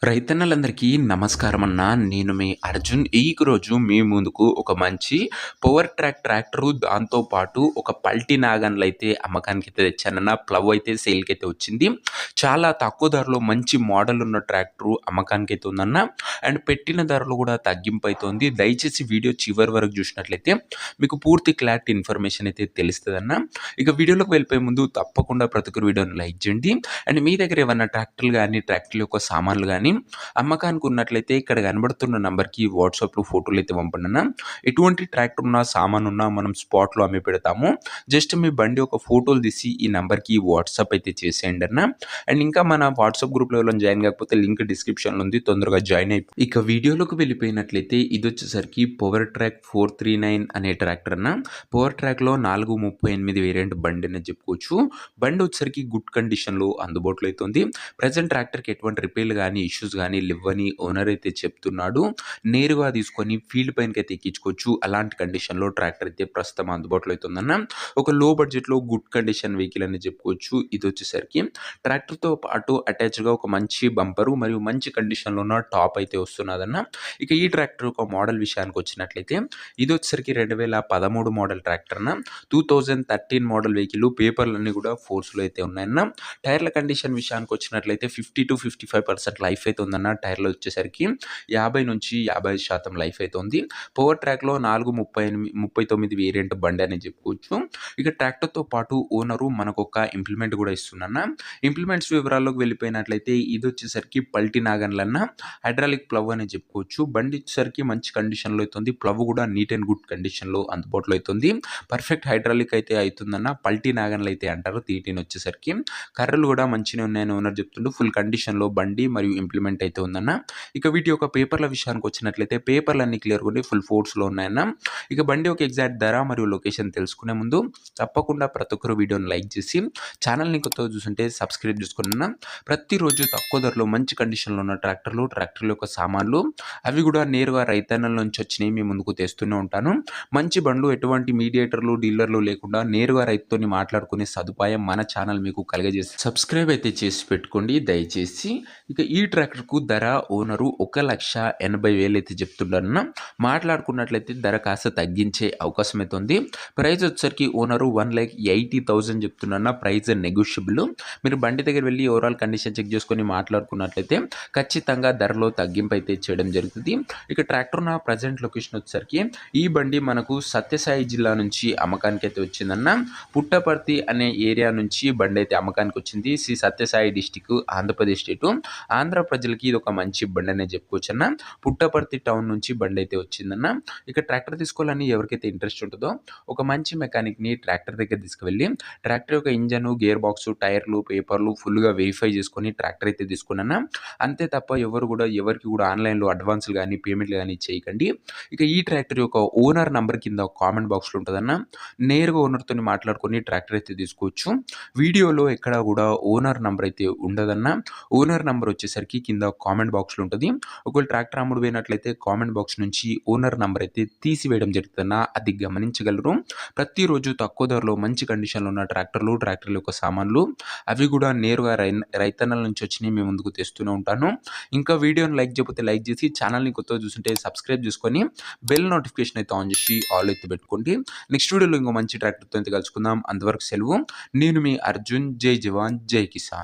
రైతన్నలందరికీ నమస్కారం అన్న. నేను మీ అర్జున్. ఈరోజు మీ ముందుకు ఒక మంచి పవర్ ట్రాక్ ట్రాక్టరు, దాంతో పాటు ఒక పల్టీ నాగన్లయితే అమ్మకానికైతే తెచ్చానన్న. ప్లవ్ అయితే సేల్‌కైతే వచ్చింది. చాలా తక్కువ ధరలో మంచి మోడల్ ఉన్న ట్రాక్టరు అమ్మకానికైతే ఉందన్న. అండ్ పెట్టిన ధరలో కూడా తగ్గింపు అయితే ఉంది. దయచేసి వీడియో చివరి వరకు చూసినట్లయితే మీకు పూర్తి క్లారిటీ ఇన్ఫర్మేషన్ అయితే తెలుస్తదన్న. ఇక వీడియోలోకి వెళ్ళిపోయే ముందు తప్పకుండా ప్రతి ఒక్కరు వీడియోని లైక్ చేయండి. అండ్ మీ దగ్గర ఏమన్నా ట్రాక్టర్లు గానీ, ట్రాక్టర్ యొక్క సామాన్లు గానీ అమ్మకానికి ఉన్నట్లయితే ఇక్కడ కనబడుతున్న నంబర్‌కి వాట్సాప్‌లో ఫోటోలైతే పంపండన్న. ఎటువంటి ట్రాక్టర్ ఉన్నా, సామాను ఉన్నా మనం స్పాట్‌లో అమ్మి పెడతాము. జస్ట్ మీ బండి ఒక ఫోటోలు తీసి ఈ నంబర్‌కి వాట్సాప్ అయితే చేసేయండన్న. అండ్ ఇంకా మన వాట్సాప్ గ్రూప్‌లో ఎవరైనా జాయిన్ కాకపోతే లింక్ డిస్క్రిప్షన్‌లో ఉంది. తొందరగా జాయిన్ అయిపో. ఇక వీడియోలోకి వెళ్ళిపోయినట్లయితే ఇదొచ్చేసరికి పవర్ ట్రాక్ 439 అనే ట్రాక్టర్ అన్న. పవర్ ట్రాక్‌లో 438 వేరియంట్ బండి అని చెప్పుకోవచ్చు. బండి వచ్చేసరికి గుడ్ కండిషన్‌లో అందుబాటులో అయితే ఉంది. ప్రెజెంట్ ట్రాక్టర్‌కి ఎటువంటి రిపేర్లు గానీ, ఇష్యూస్ గానీ లేవ్వని ఓనర్ అయితే చెప్తున్నాడు. నేరుగా తీసుకొని ఫీల్డ్ పైనకైతే ఎక్కించుకోవచ్చు. అలాంటి కండిషన్‌లో ట్రాక్టర్ అయితే ప్రస్తుతం అందుబాటులో అయితే ఉందన్న. ఒక లో బడ్జెట్‌లో గుడ్ కండిషన్ వెహికల్ అని చెప్పుకోవచ్చు. ఇదొచ్చేసరికి ట్రాక్టర్‌తో పాటు అటాచ్‌గా ఒక మంచి బంపరు మరియు మంచి కండిషన్‌లో ఉన్న టాప్ అయితే వస్తున్నదన్న. ఇక ఈ ట్రాక్టర్ ఒక మోడల్ విషయానికి వచ్చినట్లయితే ఇదొచ్చేసరికి 2013 మోడల్ ట్రాక్టర్ అన్న. 2013 మోడల్ వెహికల్. పేపర్‌లన్నీ కూడా ఫోర్స్‌లో అయితే ఉన్నాయన్న. టైర్ల కండిషన్ విషయానికి వచ్చినట్లయితే 50-55% లైఫ్ అయితే ఉందన్న. టైర్‌లు వచ్చేసరికి 50-55% లైఫ్ అయితే ఉంది. పవర్ ట్రాక్‌లో 439 వేరియంట్ బండి అని చెప్పుకోవచ్చు. ఇక ట్రాక్టర్‌తో పాటు ఓనరు మనకొక ఇంప్లిమెంట్ కూడా ఇస్తుండన్న. ఇంప్లిమెంట్స్ వివరాల్లోకి వెళ్ళిపోయినట్లయితే ఇదొచ్చేసరికి పల్టీ నాగన్లన్న హైడ్రాలిక్ ప్లవ్ అని చెప్పుకోవచ్చు. బండి వచ్చేసరికి మంచి కండిషన్‌లో అయితే ఉంది. ప్లవ్ కూడా నీట్ అండ్ గుడ్ కండిషన్‌లో అందుబాటులో అయితే ఉంది. పర్ఫెక్ట్ హైడ్రాలిక్ అయితే అయితుందన్న. పల్టీ నాగన్లు అయితే అంటారు. దీటిని వచ్చేసరికి కర్రలు కూడా మంచిగానే ఉన్నాయని ఓనర్ చెప్తుండు. ఫుల్ కండిషన్‌లో బండి మరియు ఇంప్లిమెంట్ అయితే ఉందన్న. ఇక వీటి యొక్క పేపర్ల విషయానికి వచ్చినట్లయితే పేపర్లన్నీ క్లియర్‌గా ఉండి ఫుల్ ఫోర్స్‌లో ఉన్నాయన్న. ఇక బండి యొక్క ఎగ్జాక్ట్ ధర మరియు లొకేషన్ తెలుసుకునే ముందు తప్పకుండా ప్రతి ఒక్కరు వీడియోని లైక్ చేసి ఛానల్‌ని కొత్తగా చూస్తుంటే సబ్స్క్రైబ్ చేసుకోండన్న. ప్రతిరోజు తక్కువ ధరలో మంచి కండిషన్‌లో ఉన్న ట్రాక్టర్ల యొక్క సామాన్లు అవి కూడా నేరుగా రైతన్నల నుంచి వచ్చినవి మీ ముందుకు తెస్తూనే ఉంటాను. మంచి బండ్లు ఎటువంటి మీడియేటర్లు, డీలర్లు లేకుండా నేరుగా రైతుతోని మాట్లాడుకునే సదుపాయం మన ఛానల్ మీకు కలుగజేస్తుంది. సబ్స్క్రైబ్ అయితే చేసి పెట్టుకోండి దయచేసి. ఇక ఈ ట్రాక్టర్‌కు ధర ఓనరు 1,80,000 అయితే చెప్తుండన్న. మాట్లాడుకున్నట్లయితే ధర కాస్త తగ్గించే అవకాశం అయితే ఉంది. ప్రైస్ వచ్చేసరికి ఓనరు 1,80,000 చెప్తుండన్న. Price negotiable. మీరు బండి దగ్గర వెళ్ళి ఓవరాల్ కండిషన్ చెక్ చేసుకొని మాట్లాడుకున్నట్లయితే ఖచ్చితంగా ధరలో తగ్గింపు అయితే చేయడం జరుగుతుంది. ఇక ట్రాక్టర్ ఉన్న ప్రజెంట్ లొకేషన్ వచ్చేసరికి ఈ బండి మనకు సత్యసాయి జిల్లా నుంచి అమ్మకానికి అయితే వచ్చిందన్న. పుట్టపర్తి అనే ఏరియా నుంచి బండి అయితే అమ్మకానికి వచ్చింది. శ్రీ సత్యసాయి డిస్టిక్, ఆంధ్రప్రదేశ్ స్టేటు. ఆంధ్ర ప్రజలకి ఇది ఒక మంచి బండి అనే చెప్పుకోవచ్చన్న. పుట్టపర్తి టౌన్ నుంచి బండి అయితే వచ్చిందన్న. ఇక ట్రాక్టర్ తీసుకోవాలని ఎవరికైతే ఇంట్రెస్ట్ ఉంటుందో ఒక మంచి మెకానిక్‌ని ట్రాక్టర్ దగ్గర తీసుకువెళ్ళి ట్రాక్టర్ యొక్క ఇంజను, గేర్ బాక్సు, టైర్లు, పేపర్లు ఫుల్‌గా వెరిఫై చేసుకొని ట్రాక్టర్ అయితే తీసుకోండన్న. అంతే తప్ప ఎవరికి కూడా ఆన్‌లైన్‌లో అడ్వాన్స్‌లు గానీ, పేమెంట్‌లు గానీ చేయకండి. ఇక ఈ ట్రాక్టర్ యొక్క ఓనర్ నంబర్ కింద కామెంట్ బాక్స్‌లో ఉంటదన్న. నేరుగా ఓనర్‌తోని మాట్లాడుకొని ట్రాక్టర్ అయితే తీసుకోవచ్చు. వీడియోలో ఎక్కడ కూడా ఓనర్ నంబర్ అయితే ఉండదన్న. ఓనర్ నంబర్ వచ్చేసరికి కింద కామెంట్ బాక్స్‌లో ఉంటది. ఒకవేళ ట్రాక్టర్ అమ్ముడు పోయినట్లయితే కామెంట్ బాక్స్ నుంచి ఓనర్ నంబర్ అయితే తీసివేయడం జరుగుతుందన్న. అది గమనించగలరు. ప్రతిరోజు తక్కువ ధరలో మంచి కండిషన్‌లో ఉన్న ట్రాక్టర్ల యొక్క సామాన్లు అవి కూడా నేరుగా రైతన్నల నుంచి వచ్చినవి మీ ముందుకు తెస్తూనే ఉంటాను. ఇంకా వీడియోని లైక్ చేయకపోతే లైక్ చేసి ఛానల్‌ని కొత్తగా చూస్తుంటే సబ్స్క్రైబ్ చేసుకొని బెల్ నోటిఫికేషన్ అయితే ఆన్ చేసి ఆల్ అయితే పెట్టుకోండి. నెక్స్ట్ వీడియోలో ఇంకో మంచి ట్రాక్టర్‌తో అయితే కలుసుకుందాం. అంతవరకు సెలవు. నేను మీ అర్జున్. జై జవాన్ జై కిసాన్.